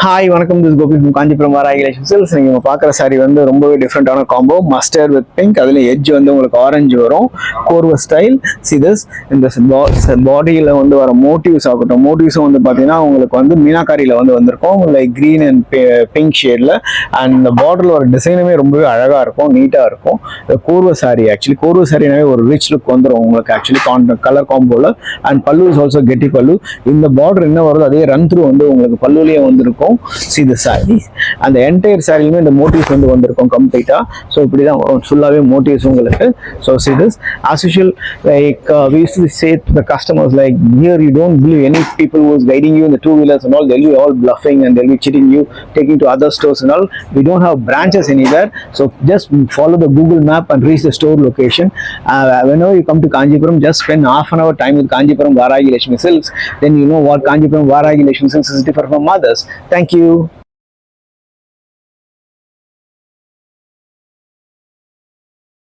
Hi வணக்கம், this Gopi from Kanchipuram வாராகிலேஷன் silks. நீங்கள் பார்க்குற சாரி வந்து ரொம்பவே டிஃப்ரெண்டான காம்போ, மஸ்டர்ட் வித் பிங்க். அதில் எட்ஜ் வந்து உங்களுக்கு ஆரஞ்சு வரும், கோர்வ ஸ்டைல். சிதஸ் இந்த பாடியில் வந்து வர மோட்டிவ்ஸ் ஆகட்டும், மோட்டிவ்ஸும் வந்து பார்த்தீங்கன்னா உங்களுக்கு வந்து மீனாக்காரியில் வந்து வந்திருக்கும், லைக் க்ரீன் அண்ட் பிங்க் ஷேடில். அண்ட் இந்த பார்டரில் வர டிசைனுமே ரொம்பவே அழகாக இருக்கும், நீட்டாக இருக்கும். கோர்வ சாரி ஆக்சுவலி கோர்வ சாரினாவே ஒரு ரிச் லுக் வந்துடும் உங்களுக்கு ஆக்சுவலி கலர் காம்போவில். அண்ட் பல்லு இஸ் ஆல்சோ கெட்டி பல்லு. இந்த பார்டர் என்ன வருது அதே ரன் த்ரூ வந்து உங்களுக்கு பல்லுலேயே வந்துருக்கும். See the saree and the entire saree இந்த motifs வந்து வந்திருக்கும் கம்ப்ளீட்டா. ஸோ இப்படி தான் வரும் ஃபுல்லாகவே motifs உங்களுக்கு. So see this as usual, like we used to say to the customers, like here you don't believe any people who is guiding you in the two-wheelers and all. They'll be all bluffing and they'll be cheating you, taking to other stores and all. We don't have branches anywhere, so just follow the Google map and reach the store location. Whenever you come to Kanjipuram, just spend half an hour time with Kanjipuram Varagi Lakshmi Silks. Then you know what Kanjipuram Varagi Lakshmi Silks is different from others. Thank you.